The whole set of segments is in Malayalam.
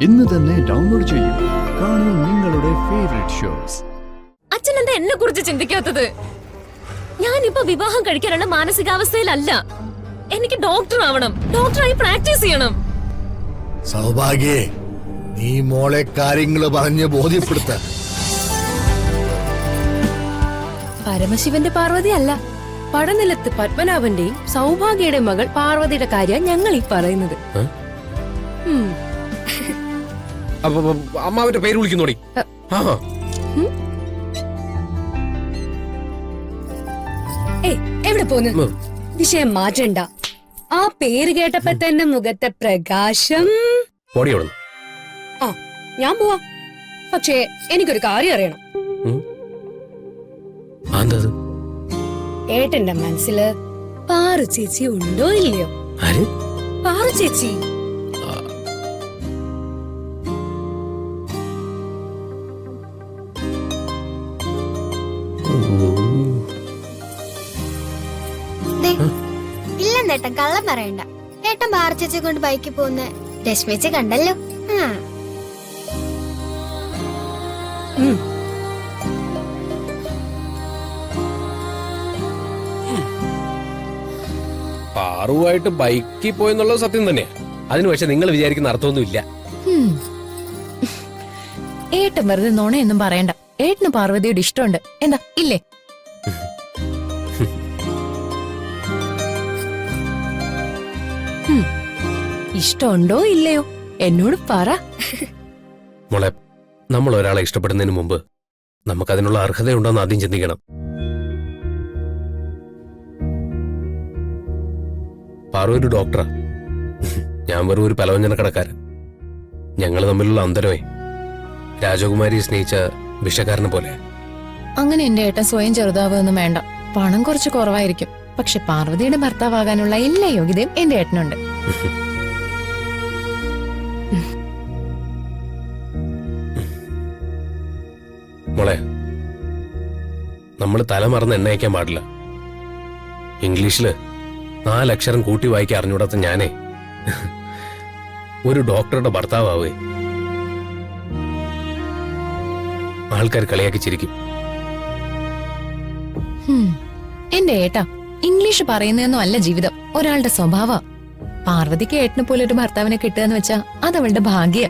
ഇന്ന് തന്നെ ഡൗൺലോഡ് ചെയ്യൂ. കാണൂ നിങ്ങളുടെ ഫേവറേറ്റ് ഷോസ്. അച്ഛൻ എന്താ എന്നെ കുറിച്ച് ചിന്തിക്കാത്തത്? ഞാനിപ്പോ വിവാഹം കഴിക്കാനുള്ള മാനസികാവസ്ഥയിലല്ല. എനിക്ക് ഡോക്ടർ ആവണം, ഡോക്ടറായി പ്രാക്ടീസ് ചെയ്യണം. സൗഭാഗ്യേ, നീ മോളെ കാര്യങ്ങള് പറഞ്ഞ് ബോധ്യപ്പെടുത്ത. പരമശിവന്റെ പാർവതി അല്ല, പടനിലത്ത് പത്മനാഭന്റെയും സൗഭാഗ്യയുടെ മകൾ പാർവതിയുടെ കാര്യം ഞങ്ങൾ ഈ പറയുന്നത്. അമ്മാവന്റെ പേര് വിളിക്കുന്നോടി. എവിടെ പോന്നു? വിഷയം മാറ്റണ്ട. ആ പേര് കേട്ടപ്പോ തന്നെ മുഖത്തെ പ്രകാശം. ആ ഞാൻ പോവാ. പക്ഷേ എനിക്കൊരു കാര്യം അറിയണം. ഏട്ടന്റെ മനസ്സില് പാറു ചേച്ചി ഉണ്ടോ ഇല്ലയോ? പാറു ചേച്ചി ഇല്ലെന്നേട്ടൻ കള്ളം പറയണ്ട. ഏട്ടൻ പാറച്ചേച്ചി കൊണ്ട് ബൈക്കിൽ പോകുന്ന രശ്മിച്ച് കണ്ടല്ലോ. പാറുവായിട്ട് ബൈക്കിൽ പോയെന്നുള്ളത് സത്യം തന്നെയാ. അതിന് പക്ഷെ നിങ്ങൾ വിചാരിക്കുന്ന അർത്ഥമൊന്നുമില്ല. ഏട്ടൻ വെറുതെ നുണയൊന്നും പറയണ്ട. ഏട്ടന് പാർവതിയോട് ഇഷ്ടമുണ്ട്. എന്താ ഇല്ലേ? ഇഷ്ടമുണ്ടോ ഇല്ലയോ എന്നോട് പറ. മോളെ, നമ്മൾ ഒരാളെ ഇഷ്ടപ്പെടുന്നതിന് മുമ്പ് നമുക്കതിനുള്ള അർഹതയുണ്ടോന്ന് ആദ്യം ചിന്തിക്കണം. പാറു ഒരു ഡോക്ടറാ, ഞാൻ വെറും ഒരു പലവ്യഞ്ജന കടക്കാരൻ. ഞങ്ങൾ തമ്മിലുള്ള അന്തരമേ രാജകുമാരിയെ സ്നേഹിച്ച ഭിക്ഷക്കാരനെ പോലെ. അങ്ങനെ എന്റെ ഏട്ടൻ സ്വയം ചെറുതാവുകയൊന്നും വേണ്ട. പണം കുറച്ച് കുറവായിരിക്കും, പക്ഷെ പാർവതിയുടെ ഭർത്താവാകാനുള്ള എല്ലാ യോഗ്യതയും എന്റെ ഏട്ടനുണ്ട്. മോളെ, നമ്മൾ തല മറന്ന് എണ്ണയക്കാൻ പാടില്ല. ഇംഗ്ലീഷില് 4 അക്ഷരം കൂട്ടി വായിക്കാൻ അറിഞ്ഞൂടാത്ത ഞാനേ ഒരു ഡോക്ടറുടെ ഭർത്താവേ ആൾക്കാർ കളിയാക്കി ചിരിക്കും. എന്റെ ഏട്ടാ, ഇംഗ്ലീഷ് പറയുന്നതൊന്നും അല്ല ജീവിതം, ഒരാളുടെ സ്വഭാവ. പാർവതിക്ക് ഏട്ടനെ പോലെ ഒരു ഭർത്താവിനെ കിട്ടുകയെന്ന് വെച്ചാ അതവളുടെ ഭാഗ്യ.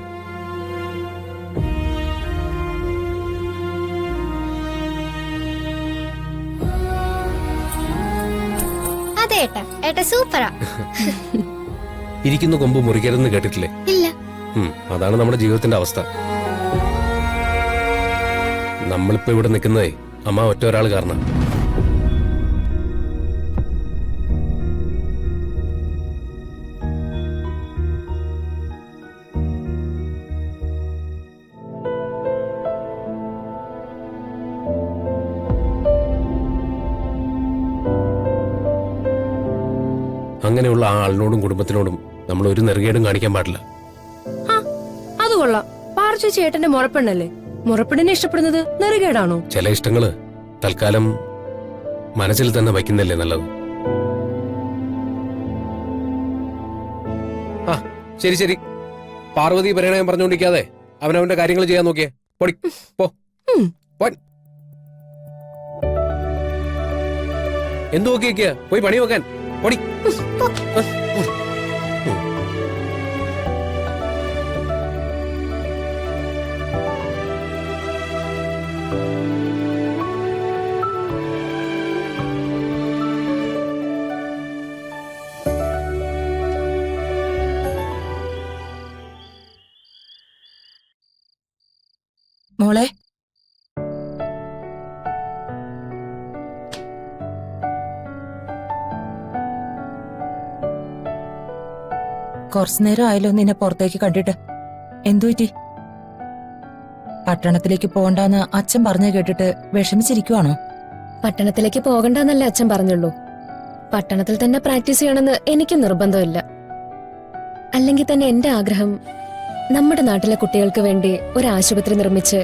അതെ ഏട്ടാ, ഏട്ടാ സൂപ്പറാ. ഇരിക്കുന്ന കൊമ്പ് മുറിക്കരുതെന്ന് കേട്ടിട്ടില്ലേ? ഇല്ല. അതാണ് നമ്മുടെ ജീവിതത്തിന്റെ അവസ്ഥ. നമ്മളിപ്പോ ഇവിടെ നിൽക്കുന്നതേ അമ്മ ഒറ്റ ഒരാൾ കാരണം. അങ്ങനെയുള്ള ആ ആളിനോടും കുടുംബത്തിനോടും നമ്മൾ ഒരു നെറുകേടും കാണിക്കാൻ പാടില്ല. അത് കൊള്ളാം. പാർച്ചു ചേട്ടന്റെ മുറപ്പെണ്ണല്ലേ? മുറപ്പെണ്ണിനെ ഇഷ്ടപ്പെടുന്നത് നെറുകേടാണോ? ചില ഇഷ്ടങ്ങള് തൽക്കാലം മനസ്സിൽ തന്നെ വയ്ക്കുന്നല്ലേ നല്ലത്. ആ ശരി ശരി, പാർവതി പരിണയം പറഞ്ഞുകൊണ്ടിരിക്കാതെ അവനവന്റെ കാര്യങ്ങൾ ചെയ്യാൻ നോക്കിയേ. പൊടി പോ. എന്തു നോക്കിയേക്കാ? പോയി പണി നോക്കാൻ പൊടി. മോളെ, കുറച്ചുനേരം ആയല്ലോ നിന്നെ പുറത്തേക്ക് കണ്ടിട്ട്. എന്തു പറ്റി? പട്ടണത്തിലേക്ക് പോകണ്ടെന്ന് അച്ഛൻ പറഞ്ഞു കേട്ടിട്ട് വിഷമിച്ചിരിക്കുവാണോ? പട്ടണത്തിലേക്ക് പോകണ്ടെന്നല്ലേ അച്ഛൻ പറഞ്ഞുള്ളൂ. പട്ടണത്തിൽ തന്നെ പ്രാക്ടീസ് ചെയ്യണമെന്ന് എനിക്ക് നിർബന്ധമില്ല. അല്ലെങ്കിൽ തന്നെ എന്റെ ആഗ്രഹം നമ്മുടെ നാട്ടിലെ കുട്ടികൾക്ക് വേണ്ടി ഒരു ആശുപത്രി നിർമ്മിച്ച്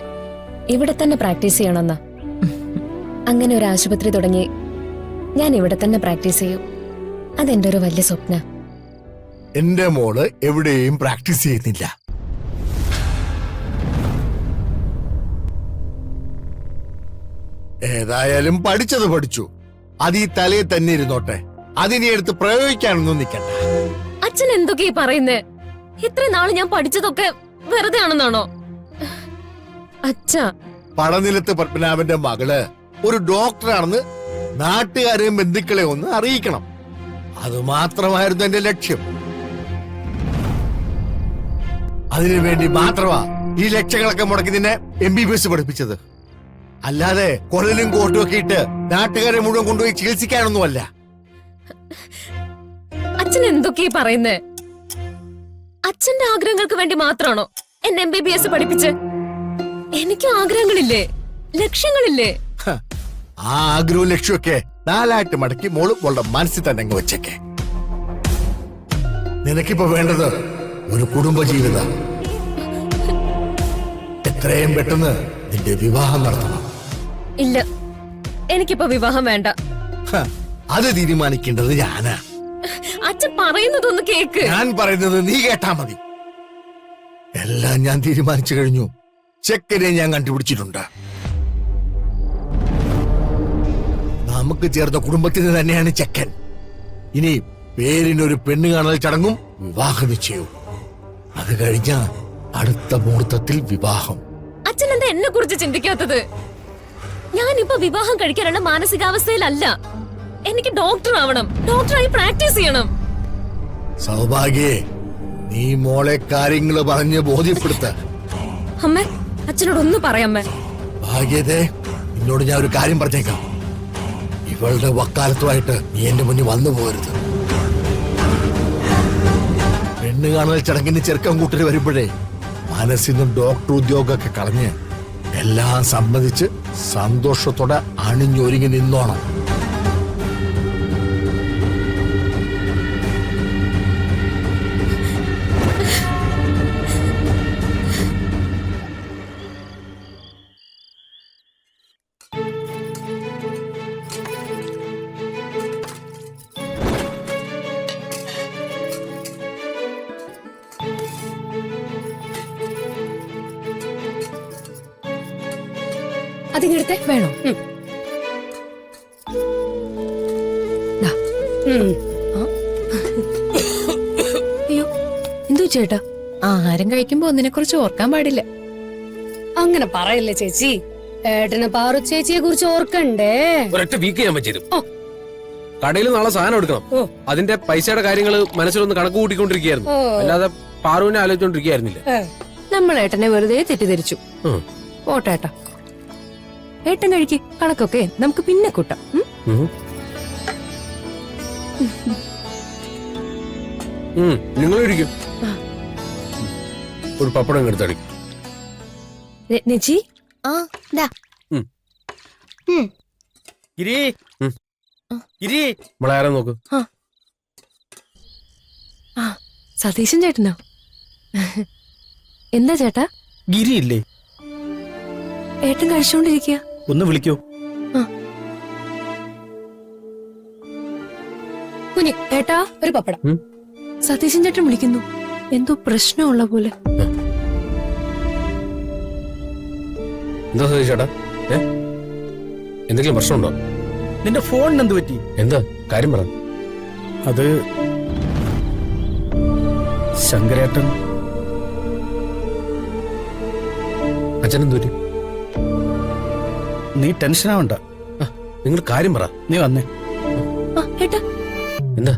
ഇവിടെ തന്നെ പ്രാക്ടീസ് ചെയ്യണമെന്നാ. അങ്ങനെ ഒരു ആശുപത്രി തുടങ്ങി ഞാൻ ഇവിടെ തന്നെ പ്രാക്ടീസ് ചെയ്യും. അതെന്റെ ഒരു വലിയ സ്വപ്ന. എന്റെ മോള് എവിടെയും പ്രാക്ടീസ് ചെയ്യുന്നില്ല. ഏതായാലും പഠിച്ചത് പഠിച്ചു. അത് ഈ തലയിൽ തന്നെ ഇരുന്നോട്ടെ. അതിനെ എടുത്ത് പ്രയോഗിക്കാനൊന്നും നിൽക്കണ്ട. അച്ഛൻ എന്തൊക്കെയാ പറയുന്നേ? ഇത്രയും നാള് ഞാൻ പഠിച്ചതൊക്കെ വെറുതെ ആണെന്നാണോ? അച്ഛാ, പടനിലത്ത് പത്മനാഭന്റെ മകള് ഒരു ഡോക്ടറാണെന്ന് നാട്ടുകാരെയും ബന്ധുക്കളെ ഒന്ന് അറിയിക്കണം. അത് മാത്രമായിരുന്നു എന്റെ ലക്ഷ്യം. അതിനുവേണ്ടി മാത്രമാ ഈ ലക്ഷങ്ങളൊക്കെ മുടക്കി നിന്നെ MBBS പഠിപ്പിച്ചത്. അല്ലാതെ കൊഴലും കോട്ടും ഒക്കെ ഇട്ട് നാട്ടുകാരെ മുഴുവൻ കൊണ്ടുപോയി ചികിത്സിക്കാനൊന്നുമല്ല. അച്ഛൻ എന്തൊക്കെയാ പറയുന്നേ? അച്ഛന്റെ ആഗ്രഹങ്ങൾക്ക് വേണ്ടി മാത്രമാണോ എന്നെ MBBS പഠിപ്പിച്ച്? എനിക്ക് ആഗ്രഹങ്ങളില്ലേ, ലക്ഷ്യങ്ങളില്ലേ? ഹ, ആ ആഗ്രഹവും ലക്ഷ്യമൊക്കെ നാലായിട്ട് മടക്കി മോള് മോളുടെ മനസ്സിൽ തന്നെ അങ്ങ് വെച്ചേക്കെ. നിനക്കിപ്പോ വേണ്ടത് ഒരു കുടുംബജീവിതം. എത്രയും പെട്ടെന്ന് നിന്റെ വിവാഹം നടത്തണം. ഇല്ല, എനിക്കിപ്പോ വിവാഹം വേണ്ട. ഹ, അത് തീരുമാനിക്കേണ്ടത് ഞാനാ. അച്ഛൻ പറയുന്നതൊന്ന് കേക്ക്. ഞാൻ പറയുന്നത് നീ കേട്ടാ മതി. എല്ലാം ഞാൻ തീരുമാനിച്ചു കഴിഞ്ഞു. ചെക്കനെ ഞാൻ കണ്ടുപിടിച്ചിട്ടുണ്ട്. നമുക്ക് ചേർന്ന കുടുംബത്തിന് തന്നെയാണ് ചെക്കൻ. ഇനി പേരിനൊരു പെണ്ണ് കാണൽ ചടങ്ങും വിവാഹ നിശ്ചയവും. അത് കഴിഞ്ഞ അടുത്ത മുഹൂർത്തത്തിൽ വിവാഹം. അച്ഛൻ എന്താ എന്നെ കുറിച്ച് ചിന്തിക്കാത്തത്? ഞാനിപ്പോ വിവാഹം കഴിക്കാനുള്ള മാനസികാവസ്ഥയിലല്ല. എനിക്ക് ഡോക്ടർ ആവണം, ഡോക്ടറായി പ്രാക്ടീസ് ചെയ്യണം. സൗഭാഗ്യേ, നീ മോളെ കാര്യങ്ങള് പറഞ്ഞ് ബോധ്യപ്പെടുത്ത. അമ്മേ, അച്ഛനോടൊന്ന് പറയാമ്മേ. ഭാഗ്യതേ, നിന്നോട് ഞാൻ ഒരു കാര്യം പറഞ്ഞേക്കാം. ഇവളുടെ വക്കാലത്തുമായിട്ട് നീ എന്റെ മുന്നിൽ വന്നു പോകരുത്. പെണ്ണ് കാണൽ ചടങ്ങിന് ചെറുക്കം കൂട്ടര് വരുമ്പോഴേ മനസ്സിൽ നിന്നും ഡോക്ടർ ഉദ്യോഗമൊക്കെ കളഞ്ഞ് എല്ലാം സമ്മതിച്ച് സന്തോഷത്തോടെ അണിഞ്ഞൊരുങ്ങി നിന്നോണം. അതിങ്ങടുത്തെ വേണോ? അയ്യോ, എന്തോ ചേട്ടാ? ആഹാരം കഴിക്കുമ്പോ ഒന്നിനെ കുറിച്ച് ഓർക്കാൻ പാടില്ല. അങ്ങനെ പറയല്ലേ ചേച്ചി. ഏട്ടന് പാറു ചേച്ചിയെ കുറിച്ച് ഓർക്കണ്ടേ? ഒരൊറ്റ വീക്ക് ചെയ്യാൻ പറ്റിയത്. കടയിൽ നാളെ സാധനം എടുക്കണം. അതിന്റെ പൈസയുടെ കാര്യങ്ങൾ മനസ്സിലൊന്ന് കണക്ക് കൂട്ടിക്കൊണ്ടിരിക്കുകയായിരുന്നു. അല്ലാതെ പാറുവിനെ ആലോചിച്ചോണ്ടിരിക്കുകയായിരുന്നില്ല. നമ്മൾ ഏട്ടനെ വെറുതെ തെറ്റിദ്ധരിച്ചു. ഓട്ടേട്ടാ, ഏട്ടൻ കഴിക്ക്. കണക്കൊക്കെ നമുക്ക് പിന്നെ കൂട്ടാം. നിങ്ങൾ ഇരിക്കും. ഒരു പപ്പടം എടുത്തടി. രത്നജി, ആ ദാ ഗിരി ഗിരി നമ്മളെ ആരാ നോക്ക്. സതീശൻ ചേട്ടനോ? എന്താ ചേട്ടാ? ഗിരി ഇല്ലേ? ഏട്ടൻ കഴിച്ചോണ്ടിരിക്കുക. ഒന്ന് വിളിക്കോ? കുഞ്ഞി ഏട്ടാ, ഒരു പപ്പടം. സതീശൻ ചേട്ടൻ വിളിക്കുന്നു. എന്തോ പ്രശ്നമുള്ള പോലെ. എന്താ ചേട്ടാ? എന്തെങ്കിലും പ്രശ്നമുണ്ടോ? നിന്റെ ഫോണിന് എന്ത് പറ്റി? എന്താ കാര്യം പറ. അത് ശങ്കരേട്ടൻ. അച്ഛനെന്തു പറ്റി? നീ ടെൻഷൻ ആവണ്ട. നിങ്ങൾ കാര്യം പറ. നീ വന്നേ. ഏട്ടാ, എന്താ